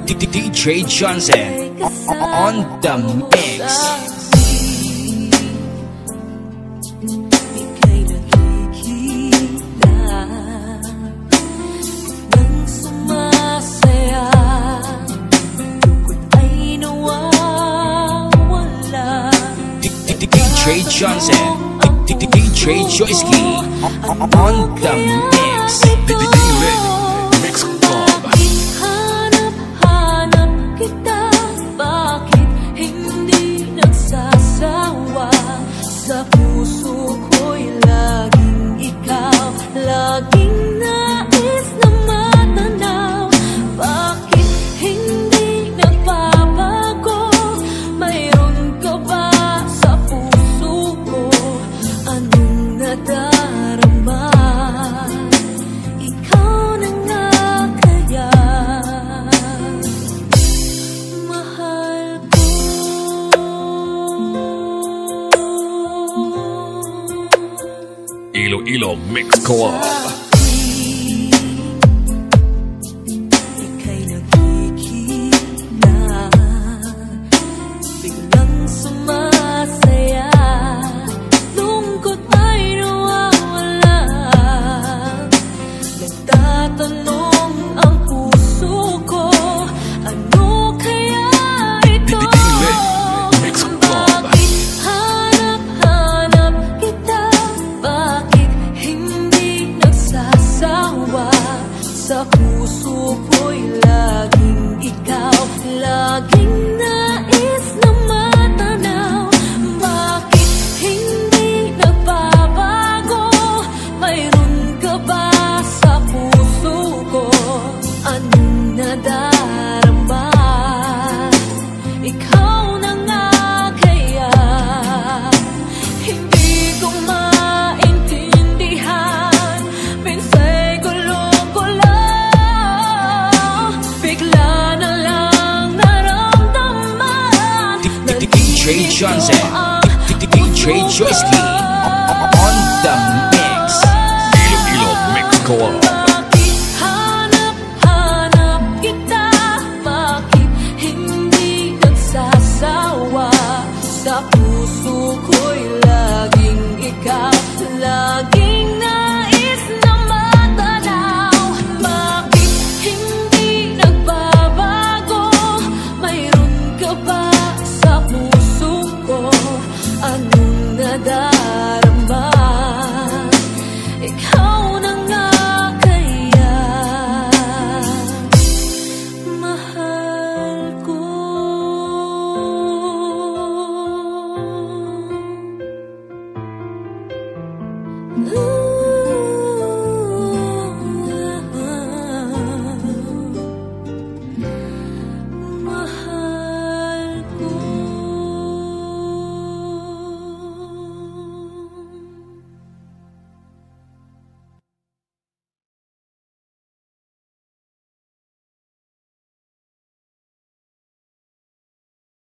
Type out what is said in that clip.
DJ Johnson on the mix. DJ Johnson, DJ Joyski on the mix. Mix Club. Hanap-hanap kita, bakit hindi nagsasawa? Sa puso ko'y laging ikaw, laging nais na matanaw. Bakit hindi nagbabago? Mayroon ka ba sa puso ko? Anong nadarama? Ikaw na nga kaya, mahal ko. Iloilo Mix Club. Ika'y nagkikita, biglang sumasaya, lungkot ay nawawala. Nagtatanong ang puso ko, ano kaya ito? Mix Club. Bakit hanap-hanap kita, bakit hindi nagsasawa? Sa puso ko'y laging ikaw, laging nais na matanaw. Bakit hindi nagbabago? Mayroon ka ba sa puso ko? Anong nadarama? Ikaw na nga kaya, hindi ko maintindihan. Minsa'y gulo-gulo, bigla na lang naramdaman. DJ Johnson, DJ Joyski on the mix. Iloilo Mix Club. Bakit hanap-hanap kita, bakit hindi nagsasawa? Sa puso ko'y laging ikaw, laging nais na matanaw. Bakit hindi nagbabago? Mayroon ka ba sa puso ko? Anong nadarama? Ikaw na nga kaya, mahal ko. Ooh.